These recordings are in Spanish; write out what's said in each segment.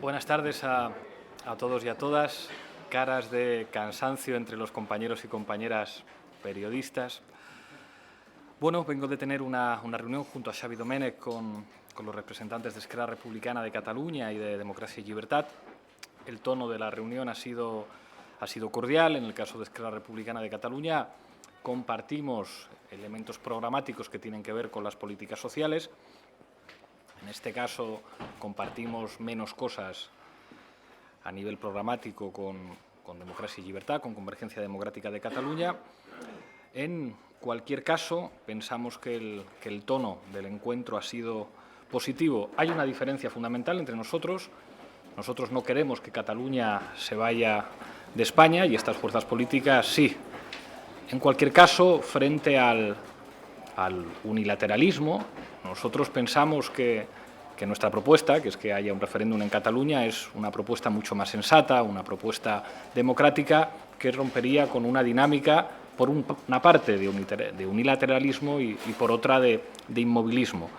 Buenas tardes a todos y a todas. Caras de cansancio entre los compañeros y compañeras periodistas. Bueno, vengo de tener una reunión junto a Xavi Domènech con los representantes de Esquerra Republicana de Cataluña y de Democracia y Llibertat. El tono de la reunión ha sido cordial. En el caso de Esquerra Republicana de Cataluña compartimos elementos programáticos que tienen que ver con las políticas sociales. En este caso compartimos menos cosas a nivel programático con Democracia y Llibertat, con Convergencia Democrática de Cataluña. En cualquier caso, pensamos que el tono del encuentro ha sido positivo. Hay una diferencia fundamental entre nosotros. Nosotros no queremos que Cataluña se vaya de España y estas fuerzas políticas sí. En cualquier caso, frente al unilateralismo, nosotros pensamos que nuestra propuesta, que es que haya un referéndum en Cataluña, es una propuesta mucho más sensata, una propuesta democrática que rompería con una dinámica, por una parte, de unilateralismo y por otra de inmovilismo.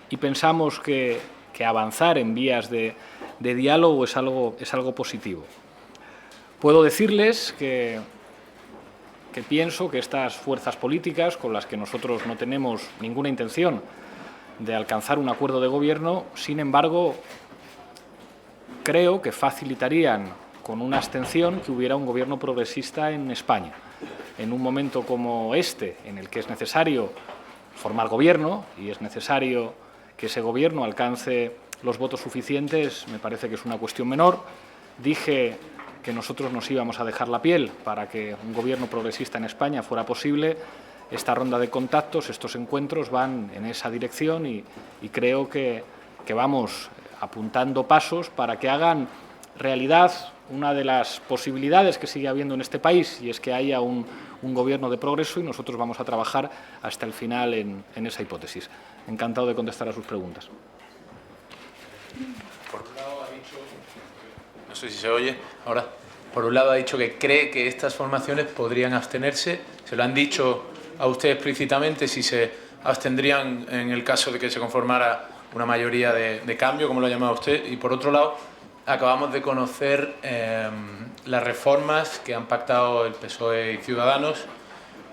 Y pensamos que avanzar en vías de diálogo es algo positivo. Puedo decirles que pienso que estas fuerzas políticas, con las que nosotros no tenemos ninguna intención de alcanzar un acuerdo de gobierno, sin embargo, creo que facilitarían con una abstención que hubiera un gobierno progresista en España. En un momento como este, en el que es necesario formar gobierno y es necesario que ese gobierno alcance los votos suficientes, me parece que es una cuestión menor. Dije que nosotros nos íbamos a dejar la piel para que un gobierno progresista en España fuera posible. Esta ronda de contactos, estos encuentros van en esa dirección y creo que vamos apuntando pasos para que hagan realidad una de las posibilidades que sigue habiendo en este país, y es que haya un gobierno de progreso, y nosotros vamos a trabajar hasta el final en esa hipótesis. Encantado de contestar a sus preguntas. Por un lado ha dicho, no sé si se oye ahora, por un lado ha dicho que cree que estas formaciones podrían abstenerse. Se lo han dicho a usted explícitamente si se abstendrían en el caso de que se conformara una mayoría de cambio, como lo ha llamado usted. Y por otro lado, acabamos de conocer las reformas que han pactado el PSOE y Ciudadanos.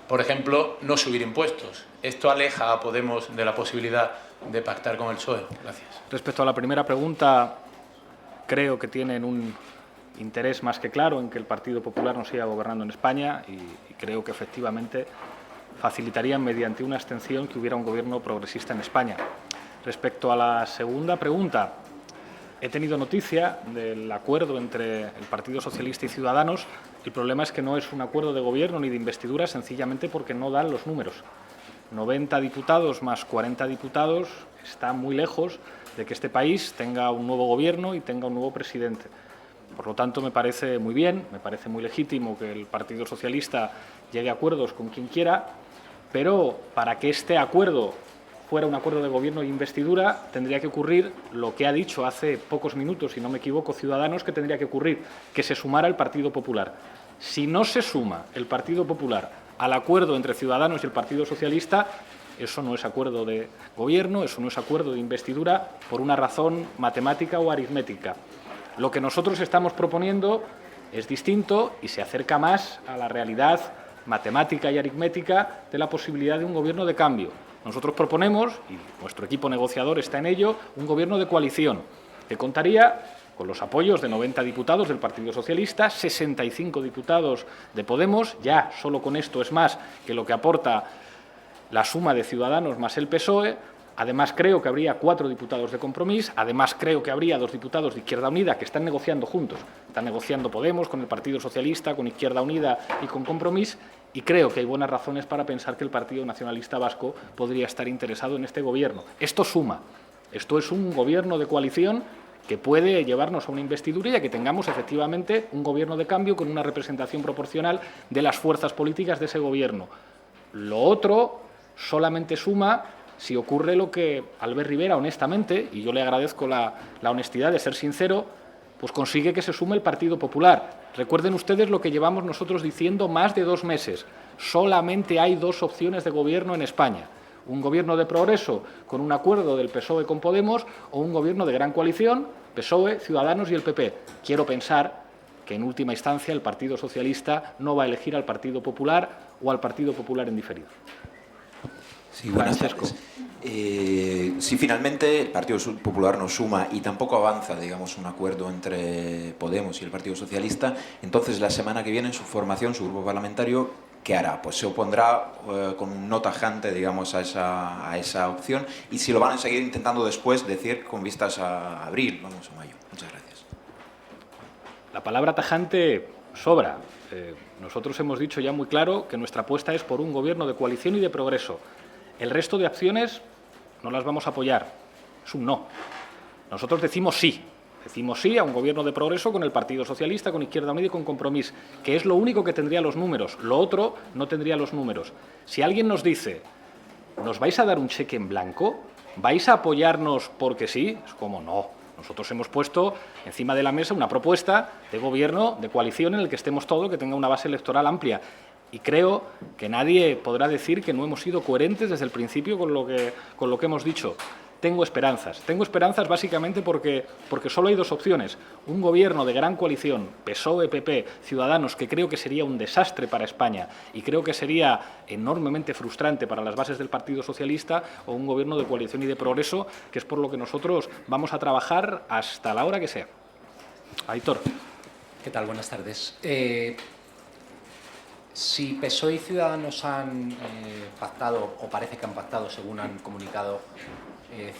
Por ejemplo, no subir impuestos. ¿Esto aleja a Podemos de la posibilidad de pactar con el PSOE? Gracias. Respecto a la primera pregunta, creo que tienen un interés más que claro en que el Partido Popular no siga gobernando en España y creo que efectivamente facilitarían mediante una abstención que hubiera un gobierno progresista en España. Respecto a la segunda pregunta, he tenido noticia del acuerdo entre el Partido Socialista y Ciudadanos. El problema es que no es un acuerdo de gobierno ni de investidura, sencillamente porque no dan los números. 90 diputados más 40 diputados está muy lejos de que este país tenga un nuevo gobierno y tenga un nuevo presidente. Por lo tanto, me parece muy bien, me parece muy legítimo que el Partido Socialista llegue a acuerdos con quien quiera, pero para que este acuerdo fuera un acuerdo de gobierno e investidura, tendría que ocurrir lo que ha dicho hace pocos minutos, si no me equivoco, Ciudadanos, que tendría que ocurrir, que se sumara el Partido Popular. Si no se suma el Partido Popular al acuerdo entre Ciudadanos y el Partido Socialista, eso no es acuerdo de gobierno, eso no es acuerdo de investidura por una razón matemática o aritmética. Lo que nosotros estamos proponiendo es distinto y se acerca más a la realidad matemática y aritmética de la posibilidad de un gobierno de cambio. Nosotros proponemos, y nuestro equipo negociador está en ello, un gobierno de coalición que contaría con los apoyos de 90 diputados del Partido Socialista, 65 diputados de Podemos. Ya solo con esto es más que lo que aporta la suma de Ciudadanos más el PSOE. Además, creo que habría 4 diputados de Compromís. Además, creo que habría 2 diputados de Izquierda Unida que están negociando juntos. Están negociando Podemos con el Partido Socialista, con Izquierda Unida y con Compromís. Y creo que hay buenas razones para pensar que el Partido Nacionalista Vasco podría estar interesado en este gobierno. Esto suma. Esto es un gobierno de coalición que puede llevarnos a una investidura y a que tengamos efectivamente un gobierno de cambio con una representación proporcional de las fuerzas políticas de ese gobierno. Lo otro solamente suma si ocurre lo que Albert Rivera, honestamente, y yo le agradezco la honestidad de ser sincero, pues consigue que se sume el Partido Popular. Recuerden ustedes lo que llevamos nosotros diciendo más de 2 meses. Solamente hay 2 opciones de gobierno en España. un gobierno de progreso con un acuerdo del PSOE con Podemos o un gobierno de gran coalición, PSOE, Ciudadanos y el PP. Quiero pensar que en última instancia el Partido Socialista no va a elegir al Partido Popular o al Partido Popular en diferido. Sí, buenas tardes. Si finalmente el Partido Popular no suma y tampoco avanza, digamos, un acuerdo entre Podemos y el Partido Socialista, entonces la semana que viene en su formación, su grupo parlamentario, ¿qué hará? Pues se opondrá con un no tajante, digamos, a esa opción, y si lo van a seguir intentando después, decir con vistas a abril, vamos, a mayo. Muchas gracias. La palabra tajante sobra. Nosotros hemos dicho ya muy claro que nuestra apuesta es por un gobierno de coalición y de progreso. El resto de acciones no las vamos a apoyar. Es un no. Nosotros decimos sí. Decimos sí a un gobierno de progreso con el Partido Socialista, con Izquierda Unida y con Compromís, que es lo único que tendría los números. Lo otro no tendría los números. Si alguien nos dice, ¿nos vais a dar un cheque en blanco? ¿Vais a apoyarnos porque sí? Es como no. Nosotros hemos puesto encima de la mesa una propuesta de gobierno, de coalición, en el que estemos todos, que tenga una base electoral amplia. Y creo que nadie podrá decir que no hemos sido coherentes desde el principio con lo que hemos dicho. Tengo esperanzas. Tengo esperanzas básicamente porque solo hay dos opciones. Un gobierno de gran coalición, PSOE, PP, Ciudadanos, que creo que sería un desastre para España y creo que sería enormemente frustrante para las bases del Partido Socialista, o un gobierno de coalición y de progreso, que es por lo que nosotros vamos a trabajar hasta la hora que sea. Aitor. ¿Qué tal? Buenas tardes. Si PSOE y Ciudadanos han pactado, o parece que han pactado, según han comunicado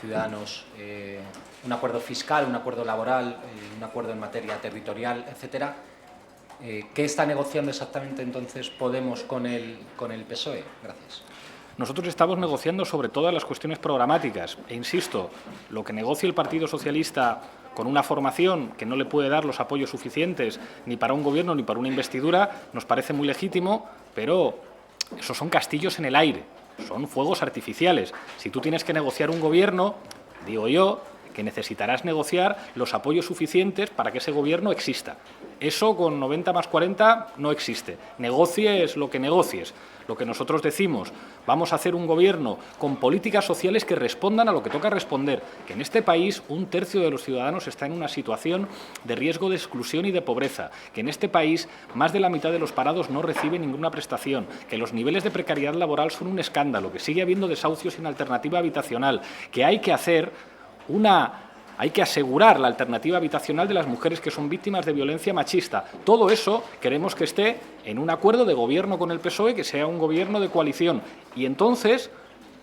Ciudadanos, un acuerdo fiscal, un acuerdo laboral, un acuerdo en materia territorial, etcétera, ¿qué está negociando exactamente entonces Podemos con el PSOE? Gracias. Nosotros estamos negociando sobre todas las cuestiones programáticas e, insisto, lo que negocie el Partido Socialista con una formación que no le puede dar los apoyos suficientes ni para un gobierno ni para una investidura, nos parece muy legítimo, pero esos son castillos en el aire, son fuegos artificiales. Si tú tienes que negociar un gobierno, digo yo, que necesitarás negociar los apoyos suficientes para que ese gobierno exista. Eso con 90 más 40 no existe. Negocies lo que negocies. Lo que nosotros decimos, vamos a hacer un gobierno con políticas sociales que respondan a lo que toca responder, que en este país 1/3 de los ciudadanos está en una situación de riesgo de exclusión y de pobreza, que en este país más de la mitad de los parados no reciben ninguna prestación, que los niveles de precariedad laboral son un escándalo, que sigue habiendo desahucios sin alternativa habitacional, que hay que asegurar la alternativa habitacional de las mujeres que son víctimas de violencia machista. Todo eso queremos que esté en un acuerdo de gobierno con el PSOE, que sea un gobierno de coalición. Y entonces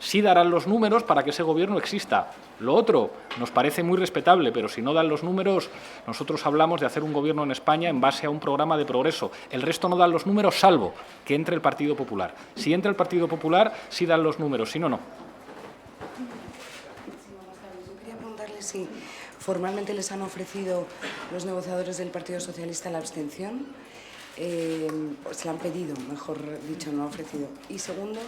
sí darán los números para que ese gobierno exista. Lo otro nos parece muy respetable, pero si no dan los números, nosotros hablamos de hacer un gobierno en España en base a un programa de progreso. El resto no dan los números, salvo que entre el Partido Popular. Si entra el Partido Popular, sí dan los números, si no, no. Sí, formalmente les han ofrecido los negociadores del Partido Socialista la abstención, se la han pedido, mejor dicho, no ofrecido. Y segundo,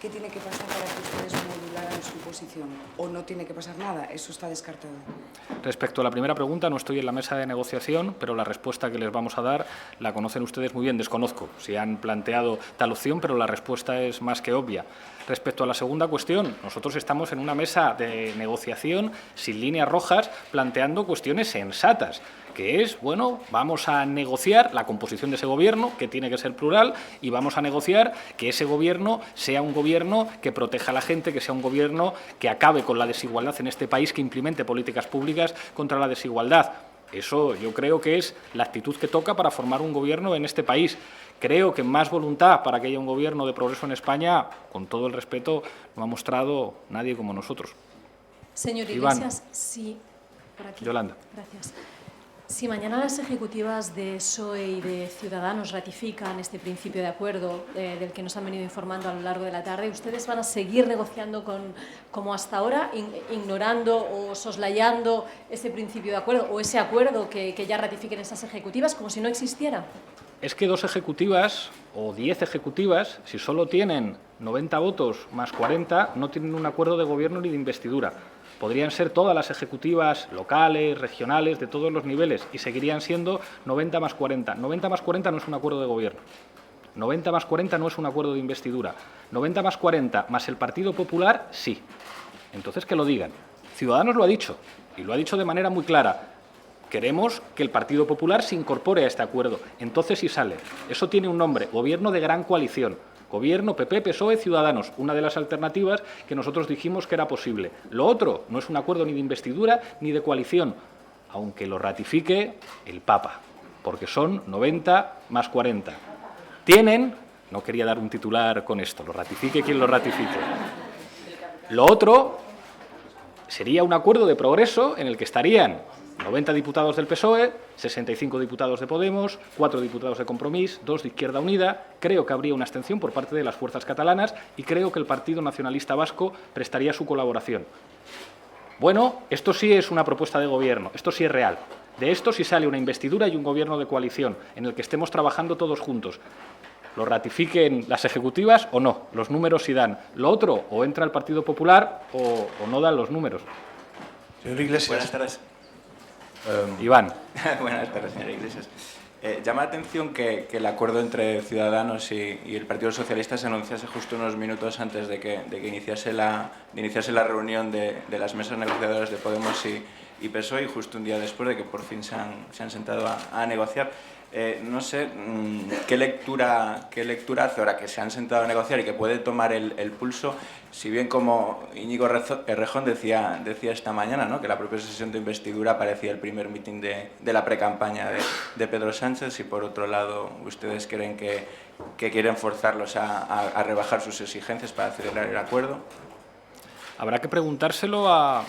¿qué tiene que pasar para que ustedes modularan su posición? ¿O no tiene que pasar nada? Eso está descartado. Respecto a la primera pregunta, no estoy en la mesa de negociación, pero la respuesta que les vamos a dar la conocen ustedes muy bien. Desconozco si han planteado tal opción, pero la respuesta es más que obvia. Respecto a la segunda cuestión, nosotros estamos en una mesa de negociación sin líneas rojas, planteando cuestiones sensatas, que es, bueno, vamos a negociar la composición de ese gobierno, que tiene que ser plural, y vamos a negociar que ese gobierno sea un gobierno que proteja a la gente, que sea un gobierno que acabe con la desigualdad en este país, que implemente políticas públicas contra la desigualdad. Eso yo creo que es la actitud que toca para formar un gobierno en este país. Creo que más voluntad para que haya un gobierno de progreso en España, con todo el respeto, no ha mostrado nadie como nosotros. Señor Iván. Iglesias, sí. Por aquí. Yolanda. Gracias. Si mañana las ejecutivas de PSOE y de Ciudadanos ratifican este principio de acuerdo del que nos han venido informando a lo largo de la tarde, ¿ustedes van a seguir negociando como hasta ahora, ignorando o soslayando ese principio de acuerdo o ese acuerdo que ya ratifiquen esas ejecutivas como si no existiera? Es que 2 ejecutivas o 10 ejecutivas, si solo tienen 90 votos más 40, no tienen un acuerdo de gobierno ni de investidura. Podrían ser todas las ejecutivas locales, regionales, de todos los niveles, y seguirían siendo 90 más 40. 90 más 40 no es un acuerdo de gobierno. 90 más 40 no es un acuerdo de investidura. 90 más 40 más el Partido Popular, sí. Entonces que lo digan. Ciudadanos lo ha dicho, y lo ha dicho de manera muy clara. Queremos que el Partido Popular se incorpore a este acuerdo. Entonces sí sale. Eso tiene un nombre, Gobierno de Gran Coalición. Gobierno, PP, PSOE, Ciudadanos, una de las alternativas que nosotros dijimos que era posible. Lo otro no es un acuerdo ni de investidura ni de coalición, aunque lo ratifique el Papa, porque son 90 más 40. Tienen, no quería dar un titular con esto, lo ratifique quien lo ratifique. Lo otro sería un acuerdo de progreso en el que estarían 90 diputados del PSOE, 65 diputados de Podemos, 4 diputados de Compromís, 2 de Izquierda Unida. Creo que habría una abstención por parte de las fuerzas catalanas y creo que el Partido Nacionalista Vasco prestaría su colaboración. Bueno, esto sí es una propuesta de gobierno, esto sí es real. De esto sí sale una investidura y un gobierno de coalición en el que estemos trabajando todos juntos. ¿Lo ratifiquen las ejecutivas o no? Los números sí dan. Lo otro, o entra el Partido Popular o no dan los números. Señor Iglesias. Buenas tardes. Iván. Buenas tardes, señor Iglesias. Llama la atención que el acuerdo entre Ciudadanos y el Partido Socialista se anunciase justo unos minutos antes de que iniciase la reunión de las mesas negociadoras de Podemos y PSOE, y justo un día después de que por fin se han sentado a negociar. No sé qué lectura hace ahora que se han sentado a negociar y que puede tomar el pulso, si bien como Íñigo Errejón decía esta mañana, ¿no?, que la propia sesión de investidura parecía el primer mitin de la precampaña de Pedro Sánchez, y por otro lado ustedes creen que quieren forzarlos a rebajar sus exigencias para celebrar el acuerdo. Habrá que preguntárselo a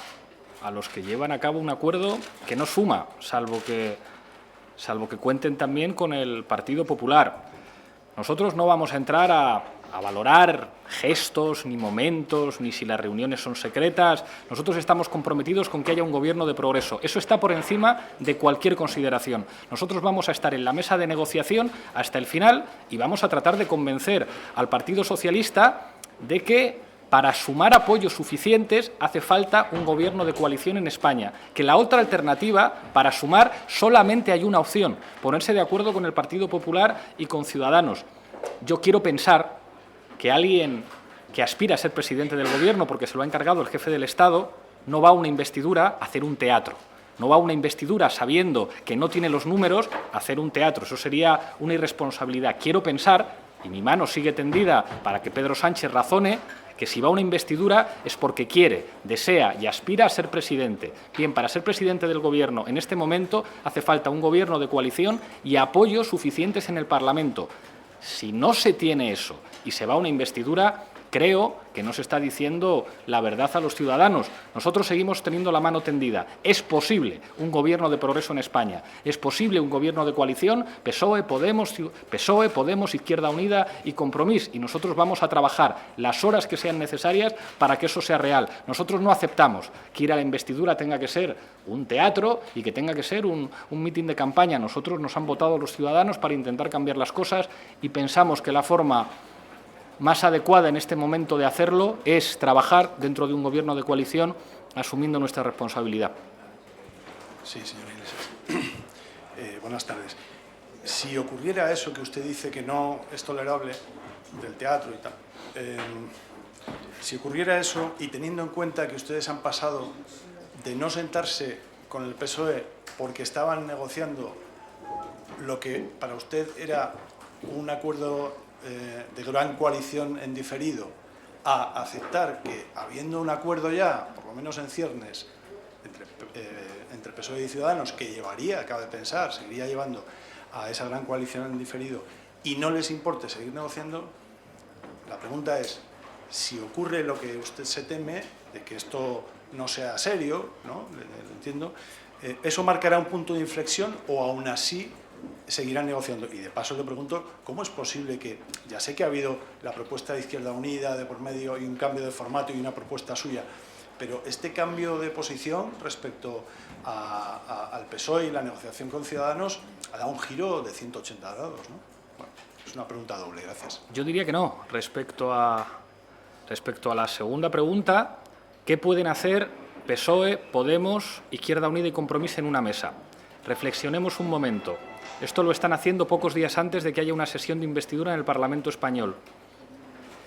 los que llevan a cabo un acuerdo que no suma, salvo que cuenten también con el Partido Popular. Nosotros no vamos a entrar a valorar gestos, ni momentos, ni si las reuniones son secretas. Nosotros estamos comprometidos con que haya un gobierno de progreso. Eso está por encima de cualquier consideración. Nosotros vamos a estar en la mesa de negociación hasta el final y vamos a tratar de convencer al Partido Socialista de que para sumar apoyos suficientes hace falta un gobierno de coalición en España, que la otra alternativa, para sumar, solamente hay una opción, ponerse de acuerdo con el Partido Popular y con Ciudadanos. Yo quiero pensar que alguien que aspira a ser presidente del Gobierno, porque se lo ha encargado el jefe del Estado, no va a una investidura a hacer un teatro. No va a una investidura sabiendo que no tiene los números a hacer un teatro. Eso sería una irresponsabilidad. Quiero pensar, y mi mano sigue tendida para que Pedro Sánchez razone, que si va a una investidura es porque quiere, desea y aspira a ser presidente. Bien, para ser presidente del Gobierno en este momento hace falta un gobierno de coalición y apoyos suficientes en el Parlamento. Si no se tiene eso y se va a una investidura, creo que no se está diciendo la verdad a los ciudadanos. Nosotros seguimos teniendo la mano tendida. Es posible un gobierno de progreso en España. Es posible un gobierno de coalición, PSOE, Podemos, Izquierda Unida y Compromís. Y nosotros vamos a trabajar las horas que sean necesarias para que eso sea real. Nosotros no aceptamos que ir a la investidura tenga que ser un teatro y que tenga que ser un mitin de campaña. Nosotros nos han votado los ciudadanos para intentar cambiar las cosas y pensamos que la forma más adecuada en este momento de hacerlo es trabajar dentro de un gobierno de coalición asumiendo nuestra responsabilidad. Sí, señor Iglesias. Buenas tardes. Si ocurriera eso que usted dice que no es tolerable, del teatro y tal, si ocurriera eso y teniendo en cuenta que ustedes han pasado de no sentarse con el PSOE porque estaban negociando lo que para usted era un acuerdo de gran coalición en diferido, a aceptar que, habiendo un acuerdo ya, por lo menos en ciernes, entre PSOE y Ciudadanos, que llevaría, cabe pensar, seguiría llevando a esa gran coalición en diferido, y no les importe seguir negociando, la pregunta es, si ocurre lo que usted se teme, de que esto no sea serio, ¿no?, lo entiendo, ¿eso marcará un punto de inflexión o aún así seguirán negociando? Y de paso le pregunto, ¿cómo es posible que, ya sé que ha habido la propuesta de Izquierda Unida de por medio y un cambio de formato y una propuesta suya, pero este cambio de posición respecto al PSOE y la negociación con Ciudadanos ha dado un giro de 180 grados, ¿no? Bueno, es una pregunta doble, gracias. Yo diría que no. Respecto a la segunda pregunta, ¿qué pueden hacer PSOE, Podemos, Izquierda Unida y Compromís en una mesa? Reflexionemos un momento. Esto lo están haciendo pocos días antes de que haya una sesión de investidura en el Parlamento español.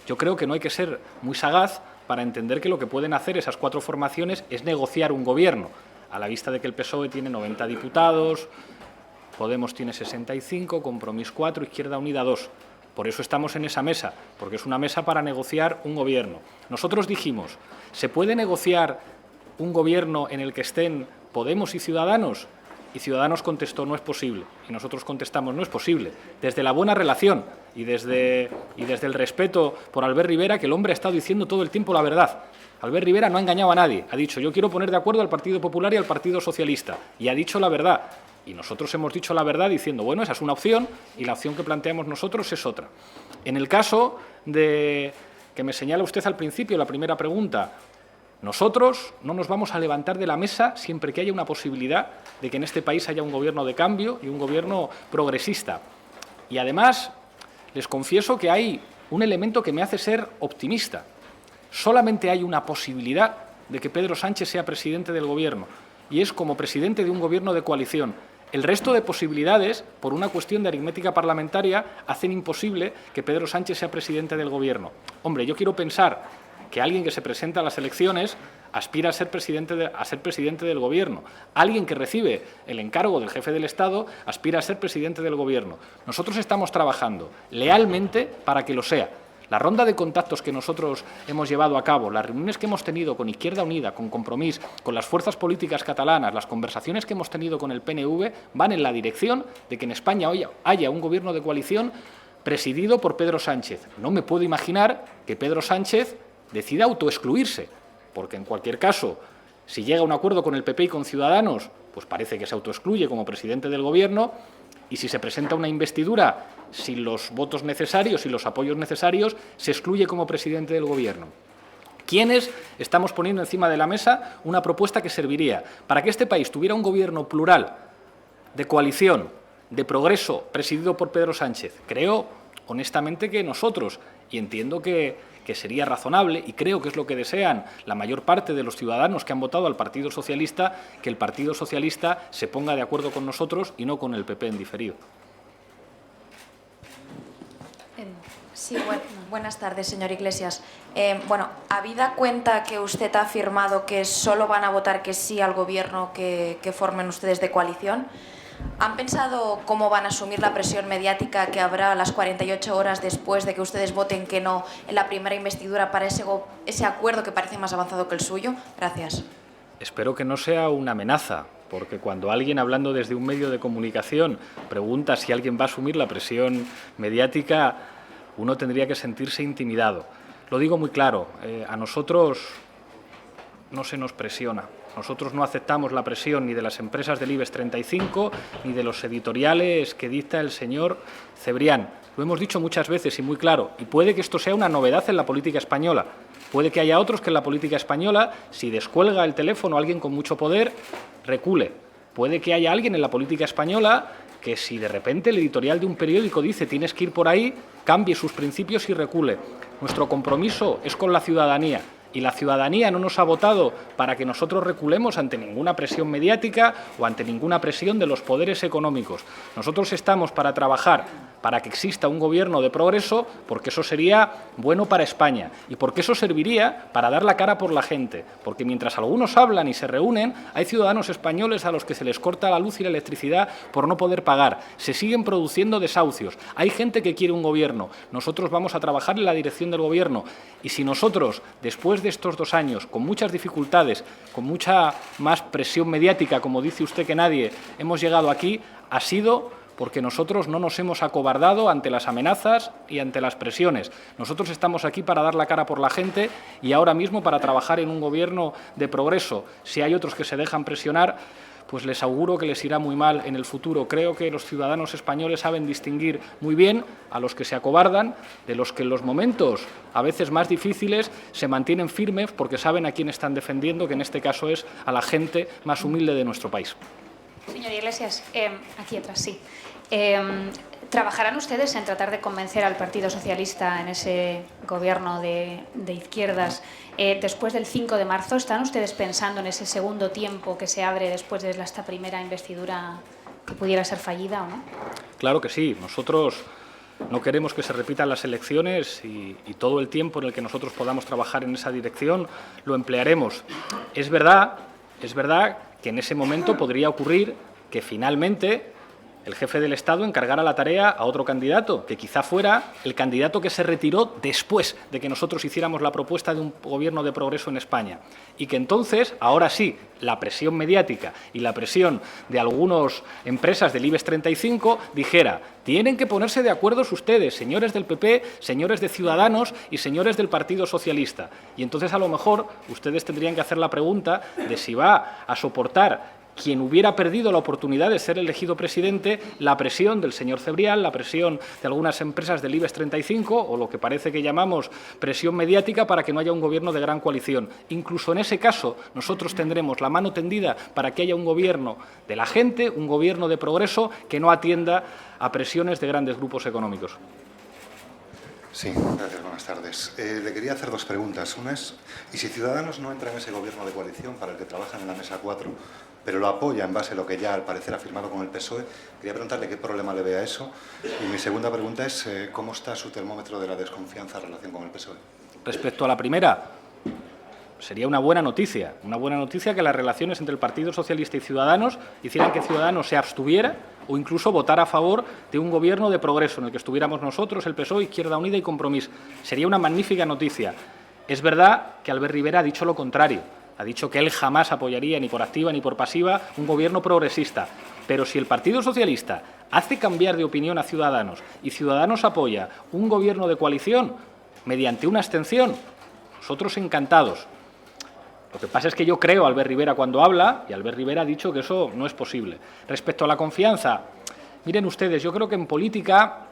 Yo creo que no hay que ser muy sagaz para entender que lo que pueden hacer esas 4 formaciones es negociar un gobierno, a la vista de que el PSOE tiene 90 diputados, Podemos tiene 65, Compromís 4, Izquierda Unida 2. Por eso estamos en esa mesa, porque es una mesa para negociar un gobierno. Nosotros dijimos, ¿se puede negociar un gobierno en el que estén Podemos y Ciudadanos? Y Ciudadanos contestó, no es posible. Y nosotros contestamos, no es posible. Desde la buena relación y desde el respeto por Albert Rivera, que el hombre ha estado diciendo todo el tiempo la verdad. Albert Rivera no ha engañado a nadie. Ha dicho, yo quiero poner de acuerdo al Partido Popular y al Partido Socialista. Y ha dicho la verdad. Y nosotros hemos dicho la verdad diciendo, bueno, esa es una opción y la opción que planteamos nosotros es otra. En el caso de que me señala usted al principio, la primera pregunta, nosotros no nos vamos a levantar de la mesa siempre que haya una posibilidad de que en este país haya un gobierno de cambio y un gobierno progresista. Y además, les confieso que hay un elemento que me hace ser optimista. Solamente hay una posibilidad de que Pedro Sánchez sea presidente del gobierno, y es como presidente de un gobierno de coalición. El resto de posibilidades, por una cuestión de aritmética parlamentaria, hacen imposible que Pedro Sánchez sea presidente del gobierno. Hombre, yo quiero pensar que alguien que se presenta a las elecciones aspira a ser presidente del gobierno. Alguien que recibe el encargo del jefe del Estado aspira a ser presidente del gobierno. Nosotros estamos trabajando lealmente para que lo sea. La ronda de contactos que nosotros hemos llevado a cabo, las reuniones que hemos tenido con Izquierda Unida, con Compromís, con las fuerzas políticas catalanas, las conversaciones que hemos tenido con el PNV, van en la dirección de que en España hoy haya un gobierno de coalición presidido por Pedro Sánchez. No me puedo imaginar que Pedro Sánchez decida autoexcluirse, porque en cualquier caso, si llega a un acuerdo con el PP y con Ciudadanos, pues parece que se autoexcluye como presidente del gobierno, y si se presenta una investidura sin los votos necesarios y los apoyos necesarios, se excluye como presidente del gobierno. ¿Quiénes estamos poniendo encima de la mesa una propuesta que serviría para que este país tuviera un gobierno plural, de coalición, de progreso, presidido por Pedro Sánchez? Creo, honestamente, que nosotros, y entiendo que sería razonable, y creo que es lo que desean la mayor parte de los ciudadanos que han votado al Partido Socialista, que el Partido Socialista se ponga de acuerdo con nosotros y no con el PP en diferido. Sí, buenas tardes, señor Iglesias. Bueno, habida cuenta que usted ha afirmado que solo van a votar que sí al gobierno que formen ustedes de coalición, ¿han pensado cómo van a asumir la presión mediática que habrá a las 48 horas después de que ustedes voten que no en la primera investidura para ese acuerdo que parece más avanzado que el suyo? Gracias. Espero que no sea una amenaza, porque cuando alguien, hablando desde un medio de comunicación, pregunta si alguien va a asumir la presión mediática, uno tendría que sentirse intimidado. Lo digo muy claro, a nosotros no se nos presiona. Nosotros no aceptamos la presión ni de las empresas del IBEX 35 ni de los editoriales que dicta el señor Cebrián. Lo hemos dicho muchas veces y muy claro, y puede que esto sea una novedad en la política española. Puede que haya otros que en la política española, si descuelga el teléfono alguien con mucho poder, recule. Puede que haya alguien en la política española que si de repente el editorial de un periódico dice tienes que ir por ahí, cambie sus principios y recule. Nuestro compromiso es con la ciudadanía. Y la ciudadanía no nos ha votado para que nosotros reculemos ante ninguna presión mediática o ante ninguna presión de los poderes económicos. Nosotros estamos para trabajar para que exista un gobierno de progreso, porque eso sería bueno para España y porque eso serviría para dar la cara por la gente. Porque mientras algunos hablan y se reúnen, hay ciudadanos españoles a los que se les corta la luz y la electricidad por no poder pagar. Se siguen produciendo desahucios. Hay gente que quiere un gobierno. Nosotros vamos a trabajar en la dirección del gobierno. Y si nosotros, después de estos 2 años, con muchas dificultades, con mucha más presión mediática, como dice usted que nadie, hemos llegado aquí, ha sido porque nosotros no nos hemos acobardado ante las amenazas y ante las presiones. Nosotros estamos aquí para dar la cara por la gente y ahora mismo para trabajar en un gobierno de progreso. Si hay otros que se dejan presionar, pues les auguro que les irá muy mal en el futuro. Creo que los ciudadanos españoles saben distinguir muy bien a los que se acobardan de los que en los momentos a veces más difíciles se mantienen firmes porque saben a quién están defendiendo, que en este caso es a la gente más humilde de nuestro país. Señor Iglesias, aquí atrás, sí. ¿Trabajarán ustedes en tratar de convencer al Partido Socialista en ese gobierno de izquierdas después del 5 de marzo? ¿Están ustedes pensando en ese segundo tiempo que se abre después de esta primera investidura que pudiera ser fallida o no. Claro que sí. Nosotros no queremos que se repitan las elecciones y todo el tiempo en el que nosotros podamos trabajar en esa dirección lo emplearemos. Es verdad que en ese momento podría ocurrir que finalmente el jefe del Estado encargara la tarea a otro candidato, que quizá fuera el candidato que se retiró después de que nosotros hiciéramos la propuesta de un gobierno de progreso en España. Y que entonces, ahora sí, la presión mediática y la presión de algunas empresas del IBEX 35 dijera: tienen que ponerse de acuerdo ustedes, señores del PP, señores de Ciudadanos y señores del Partido Socialista. Y entonces, a lo mejor, ustedes tendrían que hacer la pregunta de si va a soportar quien hubiera perdido la oportunidad de ser elegido presidente la presión del señor Cebrián, la presión de algunas empresas del IBEX 35 o lo que parece que llamamos presión mediática para que no haya un gobierno de gran coalición. Incluso en ese caso nosotros tendremos la mano tendida para que haya un gobierno de la gente, un gobierno de progreso que no atienda a presiones de grandes grupos económicos. Sí, gracias, buenas tardes. Le quería hacer dos preguntas. Una es, ¿y si Ciudadanos no entra en ese gobierno de coalición para el que trabajan en la Mesa 4, pero lo apoya en base a lo que ya al parecer ha firmado con el PSOE? Quería preguntarle qué problema le ve a eso. Y mi segunda pregunta es, ¿cómo está su termómetro de la desconfianza en relación con el PSOE? Respecto a la primera, sería una buena noticia que las relaciones entre el Partido Socialista y Ciudadanos hicieran que Ciudadanos se abstuviera o incluso votara a favor de un gobierno de progreso en el que estuviéramos nosotros, el PSOE, Izquierda Unida y Compromís. Sería una magnífica noticia. Es verdad que Albert Rivera ha dicho lo contrario. Ha dicho que él jamás apoyaría, ni por activa ni por pasiva, un gobierno progresista. Pero si el Partido Socialista hace cambiar de opinión a Ciudadanos y Ciudadanos apoya un gobierno de coalición mediante una abstención, nosotros encantados. Lo que pasa es que yo creo a Albert Rivera cuando habla, y Albert Rivera ha dicho que eso no es posible. Respecto a la confianza, miren ustedes, yo creo que en política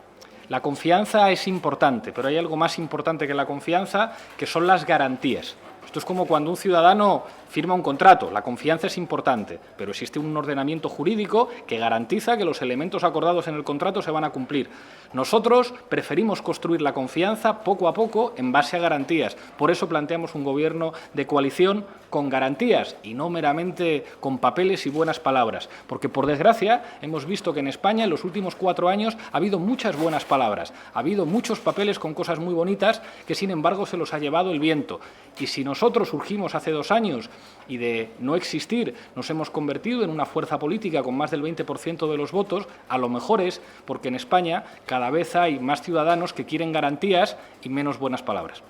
la confianza es importante, pero hay algo más importante que la confianza, que son las garantías. Esto es como cuando un ciudadano firma un contrato. La confianza es importante, pero existe un ordenamiento jurídico que garantiza que los elementos acordados en el contrato se van a cumplir. Nosotros preferimos construir la confianza poco a poco en base a garantías. Por eso planteamos un gobierno de coalición con garantías y no meramente con papeles y buenas palabras. Porque, por desgracia, hemos visto que en España en los últimos 4 años ha habido muchas buenas palabras. Ha habido muchos papeles con cosas muy bonitas que, sin embargo, se los ha llevado el viento. Y si nosotros surgimos hace 2 años y de no existir nos hemos convertido en una fuerza política con más del 20% de los votos, a lo mejor es porque en España cada vez hay más ciudadanos que quieren garantías y menos buenas palabras.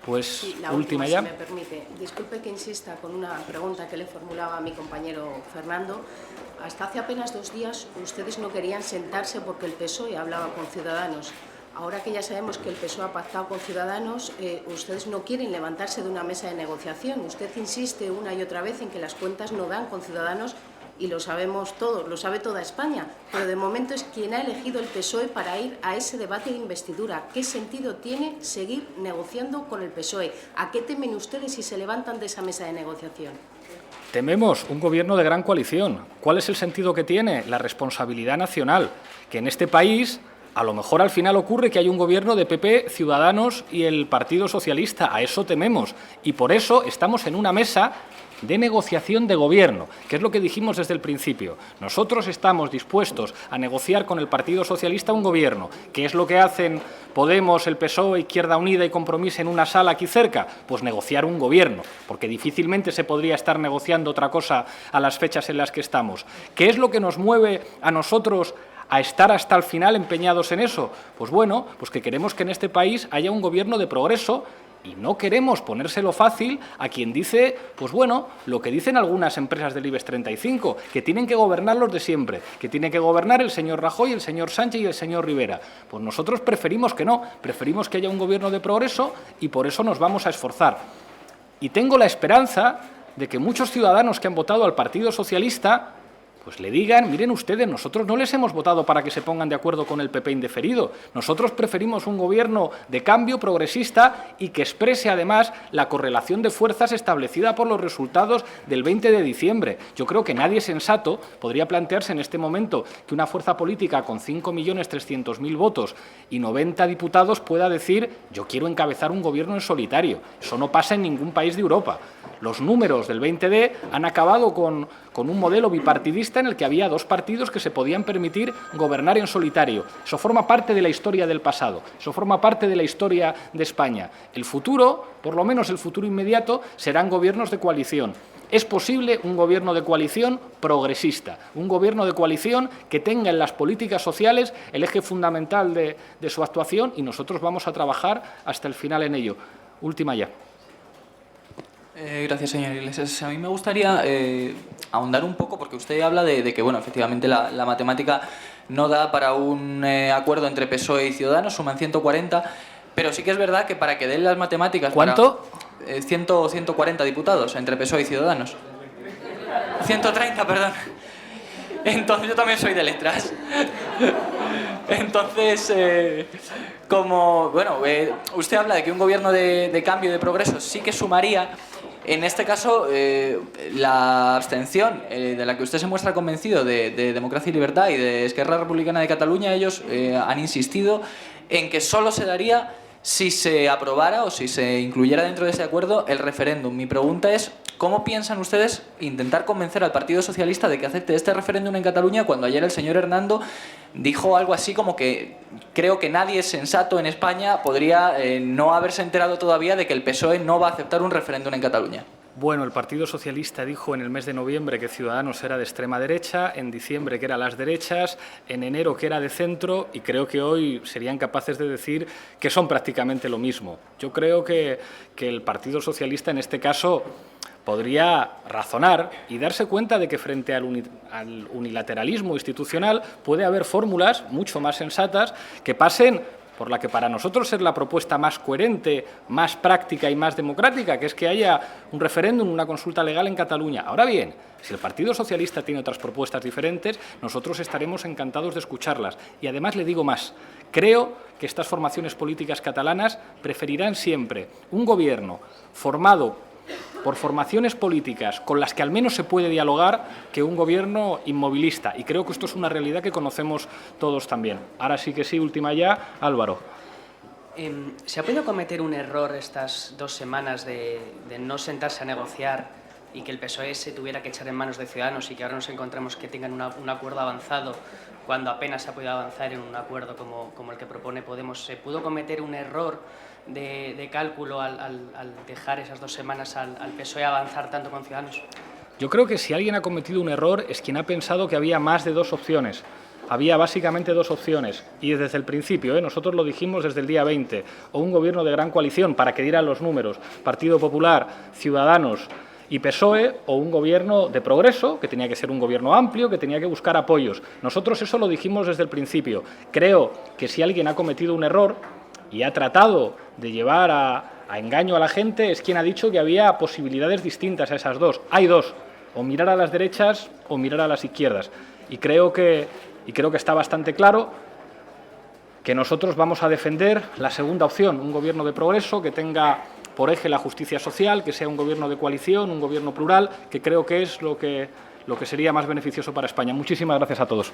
Pues sí, la última última, ya. Si me permite. Disculpe que insista con una pregunta que le formulaba a mi compañero Fernando. Hasta hace apenas 2 días ustedes no querían sentarse porque el PSOE hablaba con Ciudadanos. Ahora que ya sabemos que el PSOE ha pactado con Ciudadanos, ustedes no quieren levantarse de una mesa de negociación. Usted insiste una y otra vez en que las cuentas no dan con Ciudadanos y lo sabemos todos, lo sabe toda España. Pero de momento es quien ha elegido el PSOE para ir a ese debate de investidura. ¿Qué sentido tiene seguir negociando con el PSOE? ¿A qué temen ustedes si se levantan de esa mesa de negociación? Tememos un gobierno de gran coalición. ¿Cuál es el sentido que tiene? La responsabilidad nacional, que en este país a lo mejor al final ocurre que hay un gobierno de PP, Ciudadanos y el Partido Socialista. A eso tememos. Y por eso estamos en una mesa de negociación de gobierno, que es lo que dijimos desde el principio. Nosotros estamos dispuestos a negociar con el Partido Socialista un gobierno. ¿Qué es lo que hacen Podemos, el PSOE, Izquierda Unida y Compromís en una sala aquí cerca? Pues negociar un gobierno, porque difícilmente se podría estar negociando otra cosa a las fechas en las que estamos. ¿Qué es lo que nos mueve a nosotros a estar hasta el final empeñados en eso? Pues bueno, pues que queremos que en este país haya un gobierno de progreso y no queremos ponérselo fácil a quien dice, pues bueno, lo que dicen algunas empresas del IBEX 35, que tienen que gobernar los de siempre, que tiene que gobernar el señor Rajoy, el señor Sánchez y el señor Rivera. Pues nosotros preferimos que no, preferimos que haya un gobierno de progreso y por eso nos vamos a esforzar. Y tengo la esperanza de que muchos ciudadanos que han votado al Partido Socialista pues le digan, miren ustedes, nosotros no les hemos votado para que se pongan de acuerdo con el PP indeferido. Nosotros preferimos un gobierno de cambio progresista y que exprese además la correlación de fuerzas establecida por los resultados del 20 de diciembre. Yo creo que nadie sensato podría plantearse en este momento que una fuerza política con 5.300.000 votos y 90 diputados pueda decir yo quiero encabezar un gobierno en solitario. Eso no pasa en ningún país de Europa. Los números del 20D han acabado con un modelo bipartidista en el que había dos partidos que se podían permitir gobernar en solitario. Eso forma parte de la historia del pasado, eso forma parte de la historia de España. El futuro, por lo menos el futuro inmediato, serán gobiernos de coalición. Es posible un gobierno de coalición progresista, un gobierno de coalición que tenga en las políticas sociales el eje fundamental de su actuación, y nosotros vamos a trabajar hasta el final en ello. Última ya. Gracias, señor Iglesias. A mí me gustaría ahondar un poco, porque usted habla de que, bueno, efectivamente la matemática no da para un acuerdo entre PSOE y Ciudadanos, suman 140, pero sí que es verdad que para que den las matemáticas... ¿Cuánto? 140 diputados entre PSOE y Ciudadanos. 130, perdón. Entonces, yo también soy de letras. Entonces, usted habla de que un gobierno de cambio y de progreso sí que sumaría. En este caso, la abstención de la que usted se muestra convencido de Democracia y Libertad y de Esquerra Republicana de Cataluña, ellos han insistido en que solo se daría si se aprobara o si se incluyera dentro de ese acuerdo el referéndum. Mi pregunta es, ¿cómo piensan ustedes intentar convencer al Partido Socialista de que acepte este referéndum en Cataluña, cuando ayer el señor Hernando dijo algo así como que creo que nadie sensato en España podría no haberse enterado todavía de que el PSOE no va a aceptar un referéndum en Cataluña? Bueno, el Partido Socialista dijo en el mes de noviembre que Ciudadanos era de extrema derecha, en diciembre que era las derechas, en enero que era de centro, y creo que hoy serían capaces de decir que son prácticamente lo mismo. Yo creo que el Partido Socialista en este caso podría razonar y darse cuenta de que frente al unilateralismo institucional puede haber fórmulas mucho más sensatas que pasen por la que para nosotros es la propuesta más coherente, más práctica y más democrática, que es que haya un referéndum, una consulta legal en Cataluña. Ahora bien, si el Partido Socialista tiene otras propuestas diferentes, nosotros estaremos encantados de escucharlas. Y además le digo más, creo que estas formaciones políticas catalanas preferirán siempre un gobierno formado por formaciones políticas con las que al menos se puede dialogar que un gobierno inmovilista. Y creo que esto es una realidad que conocemos todos también. Ahora sí que sí, última ya, Álvaro. ¿Se ha podido cometer un error estas 2 semanas de no sentarse a negociar y que el PSOE se tuviera que echar en manos de Ciudadanos y que ahora nos encontramos que tengan un acuerdo avanzado cuando apenas se ha podido avanzar en un acuerdo como el que propone Podemos? ¿Se pudo cometer un error de cálculo al dejar esas 2 semanas al PSOE avanzar tanto con Ciudadanos? Yo creo que si alguien ha cometido un error es quien ha pensado que había más de 2 opciones. Había básicamente 2 opciones, y desde el principio, nosotros lo dijimos desde el día 20, o un gobierno de gran coalición, para que dieran los números, Partido Popular, Ciudadanos y PSOE, o un gobierno de progreso, que tenía que ser un gobierno amplio, que tenía que buscar apoyos. Nosotros eso lo dijimos desde el principio. Creo que si alguien ha cometido un error y ha tratado de llevar a engaño a la gente, es quien ha dicho que había posibilidades distintas a esas 2. Hay 2, o mirar a las derechas o mirar a las izquierdas. Y creo que está bastante claro que nosotros vamos a defender la segunda opción, un gobierno de progreso que tenga por eje la justicia social, que sea un gobierno de coalición, un gobierno plural, que creo que es lo que sería más beneficioso para España. Muchísimas gracias a todos.